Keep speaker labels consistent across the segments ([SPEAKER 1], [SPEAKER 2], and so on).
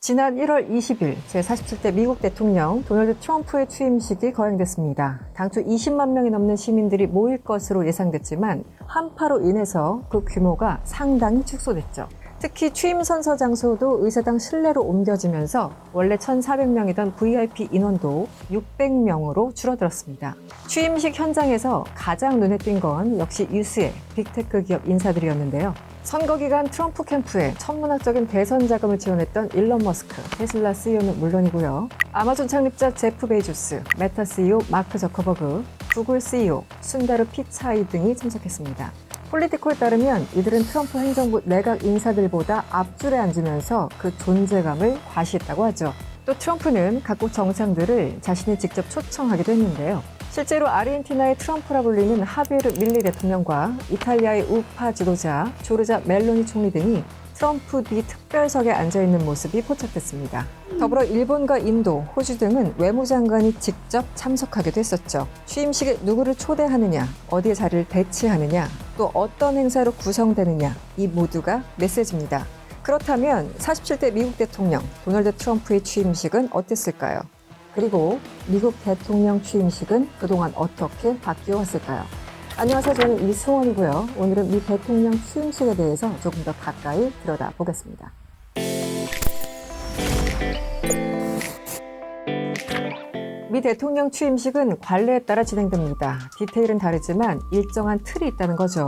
[SPEAKER 1] 지난 1월 20일 제47대 미국 대통령 도널드 트럼프의 취임식이 거행됐습니다. 당초 20만 명이 넘는 시민들이 모일 것으로 예상됐지만 한파로 인해서 그 규모가 상당히 축소됐죠. 특히 취임 선서 장소도 의사당 실내로 옮겨지면서 원래 1,400명이던 VIP 인원도 600명으로 줄어들었습니다. 취임식 현장에서 가장 눈에 띈 건 역시 유수의 빅테크 기업 인사들이었는데요. 선거 기간 트럼프 캠프에 천문학적인 대선 자금을 지원했던 일론 머스크, 테슬라 CEO는 물론이고요. 아마존 창립자 제프 베이조스, 메타 CEO 마크 저커버그, 구글 CEO 순다르 피차이 등이 참석했습니다. 폴리티코에 따르면 이들은 트럼프 행정부 내각 인사들보다 앞줄에 앉으면서 그 존재감을 과시했다고 하죠. 또 트럼프는 각국 정상들을 자신이 직접 초청하기도 했는데요. 실제로 아르헨티나의 트럼프라 불리는 하비에르 밀리 대통령과 이탈리아의 우파 지도자 조르자 멜로니 총리 등이 트럼프 뒤 특별석에 앉아있는 모습이 포착됐습니다. 더불어 일본과 인도, 호주 등은 외무장관이 직접 참석하기도 했었죠. 취임식에 누구를 초대하느냐, 어디에 자리를 배치하느냐, 또 어떤 행사로 구성되느냐, 이 모두가 메시지입니다. 그렇다면 47대 미국 대통령 도널드 트럼프의 취임식은 어땠을까요? 그리고 미국 대통령 취임식은 그동안 어떻게 바뀌어 왔을까요? 안녕하세요. 저는 이승원이고요. 오늘은 미 대통령 취임식에 대해서 조금 더 가까이 들여다보겠습니다. 미 대통령 취임식은 관례에 따라 진행됩니다. 디테일은 다르지만 일정한 틀이 있다는 거죠.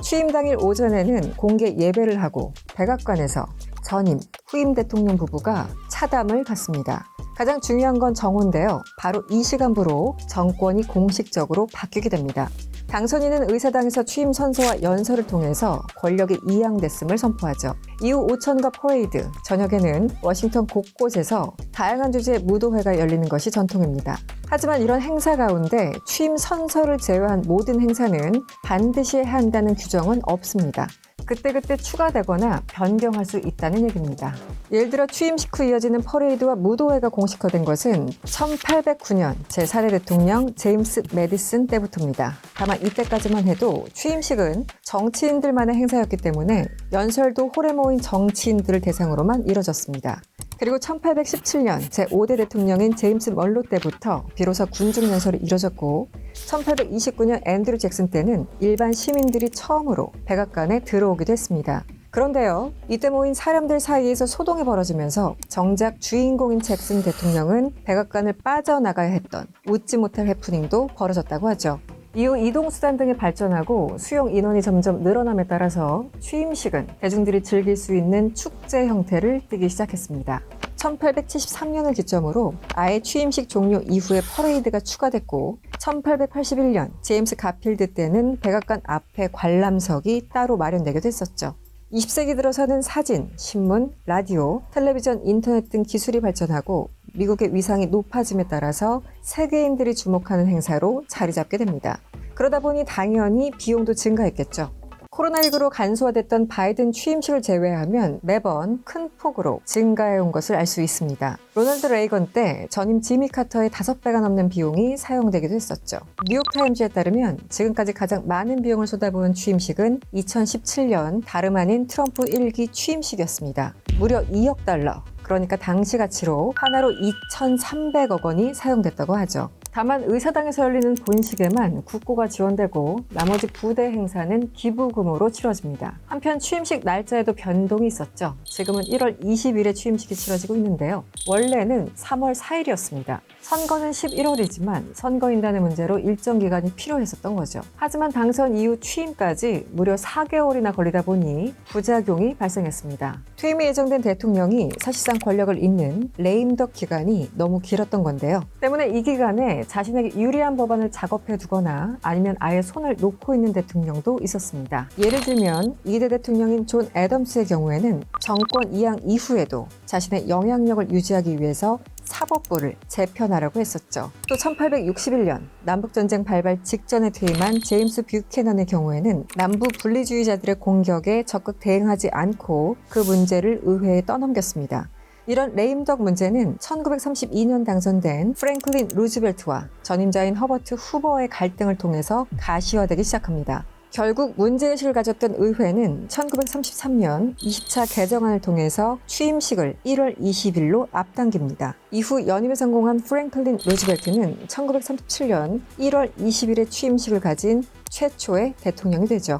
[SPEAKER 1] 취임 당일 오전에는 공개 예배를 하고 백악관에서 전임, 후임 대통령 부부가 차담을 갖습니다. 가장 중요한 건 정오인데요. 바로 이 시간부로 정권이 공식적으로 바뀌게 됩니다. 당선인은 의사당에서 취임 선서와 연설을 통해서 권력이 이양됐음을 선포하죠. 이후 오천가 퍼레이드, 저녁에는 워싱턴 곳곳에서 다양한 주제의 무도회가 열리는 것이 전통입니다. 하지만 이런 행사 가운데 취임 선서를 제외한 모든 행사는 반드시 해야 한다는 규정은 없습니다. 그때그때 추가되거나 변경할 수 있다는 얘기입니다. 예를 들어 취임식 후 이어지는 퍼레이드와 무도회가 공식화된 것은 1809년 제4대 대통령 제임스 매디슨 때부터입니다. 다만 이때까지만 해도 취임식은 정치인들만의 행사였기 때문에 연설도 홀에 모인 정치인들을 대상으로만 이뤄졌습니다. 그리고 1817년 제5대 대통령인 제임스 먼로 때부터 비로소 군중 연설이 이뤄졌고 1829년 앤드류 잭슨 때는 일반 시민들이 처음으로 백악관에 들어오기도 했습니다. 그런데요, 이때 모인 사람들 사이에서 소동이 벌어지면서 정작 주인공인 잭슨 대통령은 백악관을 빠져나가야 했던 웃지 못할 해프닝도 벌어졌다고 하죠. 이후 이동수단 등이 발전하고 수용 인원이 점점 늘어남에 따라서 취임식은 대중들이 즐길 수 있는 축제 형태를 띠기 시작했습니다. 1873년을 기점으로 아예 취임식 종료 이후에 퍼레이드가 추가됐고 1881년 제임스 가필드 때는 백악관 앞에 관람석이 따로 마련되기도 했었죠. 20세기 들어서는 사진, 신문, 라디오, 텔레비전, 인터넷 등 기술이 발전하고 미국의 위상이 높아짐에 따라서 세계인들이 주목하는 행사로 자리 잡게 됩니다. 그러다 보니 당연히 비용도 증가했겠죠. 코로나19로 간소화됐던 바이든 취임식을 제외하면 매번 큰 폭으로 증가해온 것을 알 수 있습니다. 로널드 레이건 때 전임 지미 카터의 5배가 넘는 비용이 사용되기도 했었죠. 뉴욕타임즈에 따르면 지금까지 가장 많은 비용을 쏟아부은 취임식은 2017년 다름 아닌 트럼프 1기 취임식이었습니다. 무려 2억 달러, 그러니까 당시 가치로 하나로 2,300억 원이 사용됐다고 하죠. 다만 의사당에서 열리는 본식에만 국고가 지원되고 나머지 부대 행사는 기부금으로 치러집니다. 한편 취임식 날짜에도 변동이 있었죠. 지금은 1월 20일에 취임식이 치러지고 있는데요. 원래는 3월 4일이었습니다. 선거는 11월이지만 선거인단의 문제로 일정 기간이 필요했었던 거죠. 하지만 당선 이후 취임까지 무려 4개월이나 걸리다 보니 부작용이 발생했습니다. 퇴임이 예정된 대통령이 사실상 권력을 잇는 레임덕 기간이 너무 길었던 건데요. 때문에 이 기간에 자신에게 유리한 법안을 작업해 두거나 아니면 아예 손을 놓고 있는 대통령도 있었습니다. 예를 들면 2대 대통령인 존 애덤스의 경우에는 정권 이양 이후에도 자신의 영향력을 유지하기 위해서 사법부를 재편하려고 했었죠. 또 1861년 남북전쟁 발발 직전에 퇴임한 제임스 뷰캐넌의 경우에는 남부 분리주의자들의 공격에 적극 대응하지 않고 그 문제를 의회에 떠넘겼습니다. 이런 레임덕 문제는 1932년 당선된 프랭클린 루즈벨트와 전임자인 허버트 후버의 갈등을 통해서 가시화되기 시작합니다. 결국 문제의식을 가졌던 의회는 1933년 20차 개정안을 통해서 취임식을 1월 20일로 앞당깁니다. 이후 연임에 성공한 프랭클린 루즈벨트는 1937년 1월 20일에 취임식을 가진 최초의 대통령이 되죠.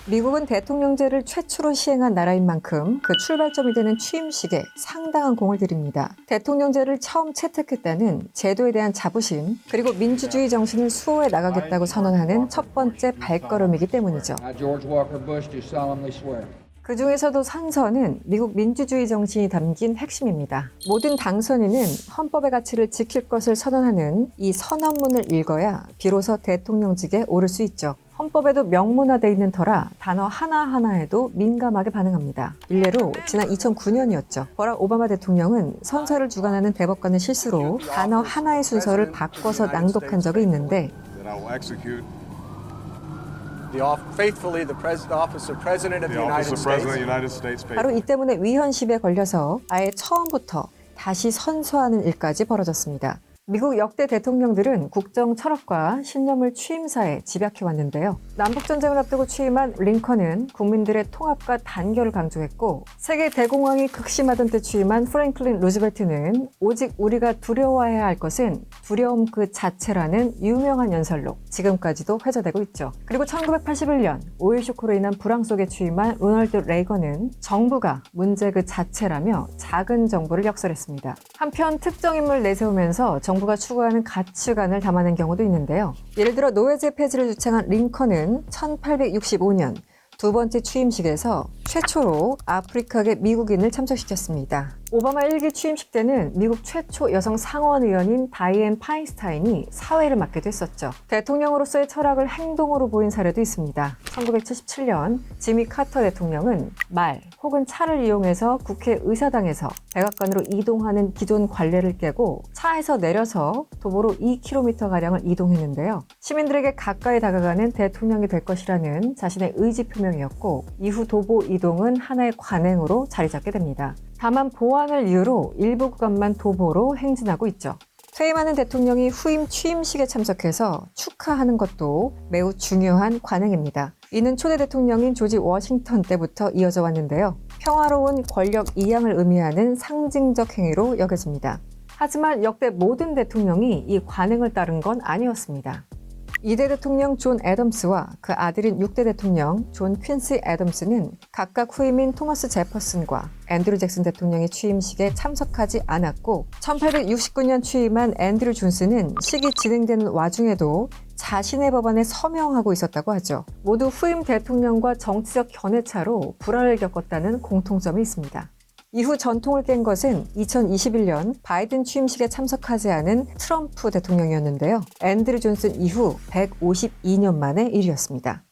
[SPEAKER 1] 미국은 대통령제를 최초로 시행한 나라인 만큼 그 출발점이 되는 취임식에 상당한 공을 들입니다. 대통령제를 처음 채택했다는 제도에 대한 자부심, 그리고 민주주의 정신을 수호해 나가겠다고 선언하는 첫 번째 발걸음이기 때문이죠. 그 중에서도 선서는 미국 민주주의 정신이 담긴 핵심입니다. 모든 당선인은 헌법의 가치를 지킬 것을 선언하는 이 선언문을 읽어야 비로소 대통령직에 오를 수 있죠. 헌법에도 명문화되어 있는 터라 단어 하나하나에도 민감하게 반응합니다. 일례로 지난 2009년이었죠. 버락 오바마 대통령은 선서를 주관하는 대법관의 실수로 단어 하나의 순서를 바꿔서 낭독한 적이 있는데 바로 이 때문에 위헌십에 걸려서 아예 처음부터 다시 선서하는 일까지 벌어졌습니다. 미국 역대 대통령들은 국정 철학과 신념을 취임사에 집약해왔는데요. 남북전쟁을 앞두고 취임한 링컨은 국민들의 통합과 단결을 강조했고, 세계 대공황이 극심하던 때 취임한 프랭클린 루즈벨트는 오직 우리가 두려워해야 할 것은 두려움 그 자체라는 유명한 연설로 지금까지도 회자되고 있죠. 그리고 1981년 오일 쇼크로 인한 불황 속에 취임한 로널드 레이건은 정부가 문제 그 자체라며 작은 정부를 역설했습니다. 한편 특정 인물을 내세우면서 정부가 추구하는 가치관을 담아낸 경우도 있는데요. 예를 들어 노예제 폐지를 주창한 링컨은 1865년 두 번째 취임식에서 최초로 아프리카계 미국인을 참석시켰습니다. 오바마 1기 취임식 때는 미국 최초 여성 상원 의원인 다이앤 파인스타인이 사회를 맡기도 했었죠. 대통령으로서의 철학을 행동으로 보인 사례도 있습니다. 1977년 지미 카터 대통령은 말 혹은 차를 이용해서 국회 의사당에서 백악관으로 이동하는 기존 관례를 깨고 차에서 내려서 도보로 2km가량을 이동했는데요. 시민들에게 가까이 다가가는 대통령이 될 것이라는 자신의 의지 표명이었고, 이후 도보 이동은 하나의 관행으로 자리 잡게 됩니다. 다만 보안을 이유로 일부 구간만 도보로 행진하고 있죠. 퇴임하는 대통령이 후임 취임식에 참석해서 축하하는 것도 매우 중요한 관행입니다. 이는 초대 대통령인 조지 워싱턴 때부터 이어져 왔는데요. 평화로운 권력 이양을 의미하는 상징적 행위로 여겨집니다. 하지만 역대 모든 대통령이 이 관행을 따른 건 아니었습니다. 2대 대통령 존 애덤스와 그 아들인 6대 대통령 존 퀸시 애덤스는 각각 후임인 토머스 제퍼슨과 앤드류 잭슨 대통령의 취임식에 참석하지 않았고, 1869년 취임한 앤드류 존슨은 식이 진행되는 와중에도 자신의 법안에 서명하고 있었다고 하죠. 모두 후임 대통령과 정치적 견해차로 불화를 겪었다는 공통점이 있습니다. 이후 전통을 깬 것은 2021년 바이든 취임식에 참석하지 않은 트럼프 대통령이었는데요. 앤드류 존슨 이후 152년 만의 일이었습니다.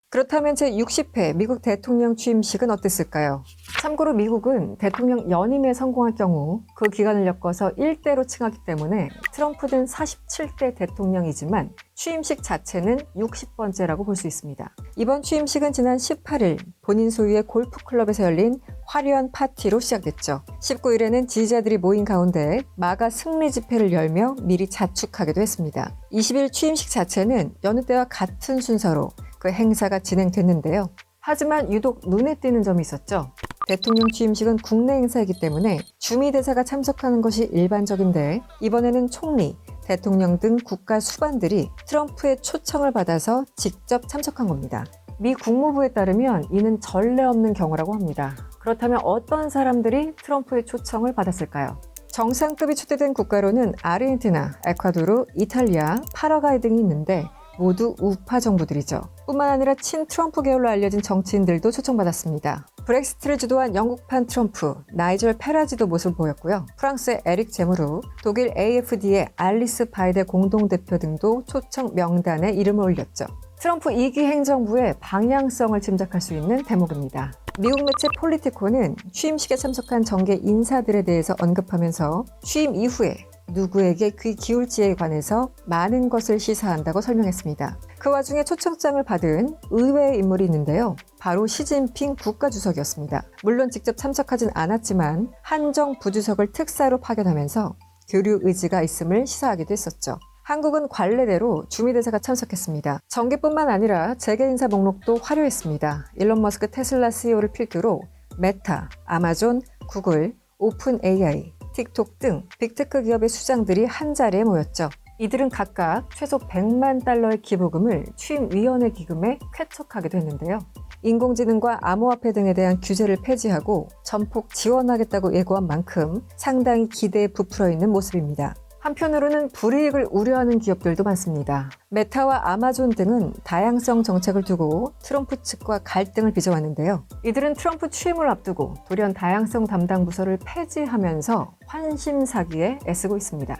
[SPEAKER 1] 그렇다면 제60회 미국 대통령 취임식은 어땠을까요? 참고로 미국은 대통령 연임에 성공할 경우 그 기간을 엮어서 1대로 칭하기 때문에 트럼프는 47대 대통령이지만 취임식 자체는 60번째라고 볼 수 있습니다. 이번 취임식은 지난 18일 본인 소유의 골프클럽에서 열린 화려한 파티로 시작됐죠. 19일에는 지지자들이 모인 가운데 마가 승리 집회를 열며 미리 자축하기도 했습니다. 20일 취임식 자체는 여느 때와 같은 순서로 그 행사가 진행됐는데요. 하지만 유독 눈에 띄는 점이 있었죠. 대통령 취임식은 국내 행사이기 때문에 주미 대사가 참석하는 것이 일반적인데, 이번에는 총리, 대통령 등 국가 수반들이 트럼프의 초청을 받아서 직접 참석한 겁니다. 미 국무부에 따르면 이는 전례 없는 경우라고 합니다. 그렇다면 어떤 사람들이 트럼프의 초청을 받았을까요? 정상급이 초대된 국가로는 아르헨티나, 에콰도르, 이탈리아, 파라과이 등이 있는데 모두 우파 정부들이죠. 뿐만 아니라 친트럼프 계열로 알려진 정치인들도 초청받았습니다. 브렉시트를 주도한 영국판 트럼프, 나이젤 페라지도 모습을 보였고요. 프랑스의 에릭 제무르, 독일 AFD의 알리스 바이데 공동대표 등도 초청 명단에 이름을 올렸죠. 트럼프 2기 행정부의 방향성을 짐작할 수 있는 대목입니다. 미국 매체 폴리티코는 취임식에 참석한 정계 인사들에 대해서 언급하면서 취임 이후에 누구에게 귀 기울지에 관해서 많은 것을 시사한다고 설명했습니다. 그 와중에 초청장을 받은 의외의 인물이 있는데요. 바로 시진핑 국가주석이었습니다. 물론 직접 참석하진 않았지만 한정 부주석을 특사로 파견하면서 교류 의지가 있음을 시사하기도 했었죠. 한국은 관례대로 주미대사가 참석했습니다. 정기뿐만 아니라 재계 인사 목록도 화려했습니다. 일론 머스크 테슬라 CEO를 필두로 메타, 아마존, 구글, 오픈 AI, 틱톡 등 빅테크 기업의 수장들이 한자리에 모였죠. 이들은 각각 최소 100만 달러의 기부금을 취임위원회 기금에 쾌척하기도 했는데요. 인공지능과 암호화폐 등에 대한 규제를 폐지하고 전폭 지원하겠다고 예고한 만큼 상당히 기대에 부풀어 있는 모습입니다. 한편으로는 불이익을 우려하는 기업들도 많습니다. 메타와 아마존 등은 다양성 정책을 두고 트럼프 측과 갈등을 빚어왔는데요. 이들은 트럼프 취임을 앞두고 돌연 다양성 담당 부서를 폐지하면서 환심 사기에 애쓰고 있습니다.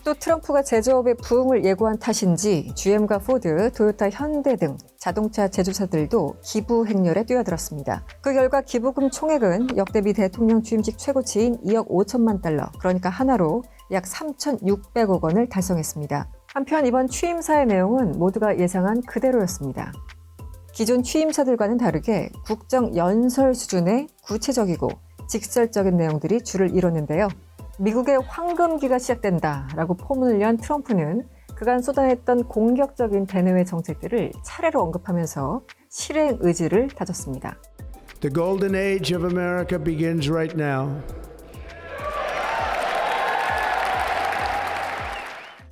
[SPEAKER 1] 또 트럼프가 제조업의 부흥을 예고한 탓인지 GM과 포드, 토요타, 현대 등 자동차 제조사들도 기부 행렬에 뛰어들었습니다. 그 결과 기부금 총액은 역대 미 대통령 취임식 최고치인 2억 5천만 달러, 그러니까 하나로 약 3,600억 원을 달성했습니다. 한편 이번 취임사의 내용은 모두가 예상한 그대로였습니다. 기존 취임사들과는 다르게 국정 연설 수준의 구체적이고 직설적인 내용들이 줄을 이뤘는데요. 미국의 황금기가 시작된다라고 포문을 연 트럼프는 그간 쏟아냈던 공격적인 대내외 정책들을 차례로 언급하면서 실행 의지를 다졌습니다.
[SPEAKER 2] The golden age of America begins right now.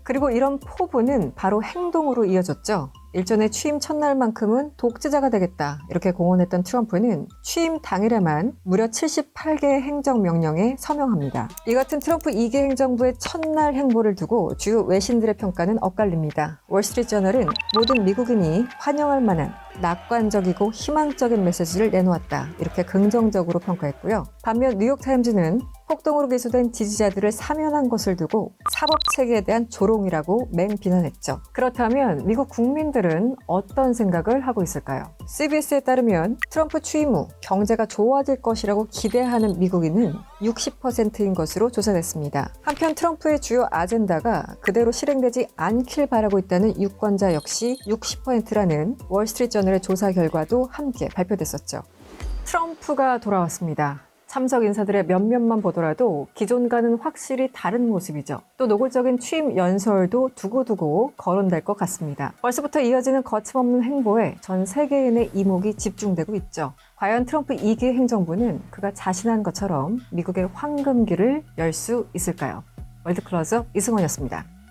[SPEAKER 1] 그리고 이런 포부는 바로 행동으로 이어졌죠. 일전에 취임 첫날만큼은 독재자가 되겠다 이렇게 공언했던 트럼프는 취임 당일에만 무려 78개의 행정명령에 서명합니다. 이 같은 트럼프 2개 행정부의 첫날 행보를 두고 주요 외신들의 평가는 엇갈립니다. 월스트리트저널은 모든 미국인이 환영할 만한 낙관적이고 희망적인 메시지를 내놓았다 이렇게 긍정적으로 평가했고요. 반면 뉴욕타임즈는 폭동으로 기소된 지지자들을 사면한 것을 두고 사법체계에 대한 조롱이라고 맹비난했죠. 그렇다면 미국 국민들은 어떤 생각을 하고 있을까요? CBS에 따르면 트럼프 취임 후 경제가 좋아질 것이라고 기대하는 미국인은 60%인 것으로 조사됐습니다. 한편 트럼프의 주요 아젠다가 그대로 실행되지 않길 바라고 있다는 유권자 역시 60%라는 월스트리트저널의 조사 결과도 함께 발표됐었죠. 트럼프가 돌아왔습니다. 참석 인사들의 몇몇만 보더라도 기존과는 확실히 다른 모습이죠. 또 노골적인 취임 연설도 두고두고 거론될 것 같습니다. 벌써부터 이어지는 거침없는 행보에 전 세계인의 이목이 집중되고 있죠. 과연 트럼프 2기 행정부는 그가 자신한 것처럼 미국의 황금기를 열 수 있을까요? 월드클로저 이승원이었습니다.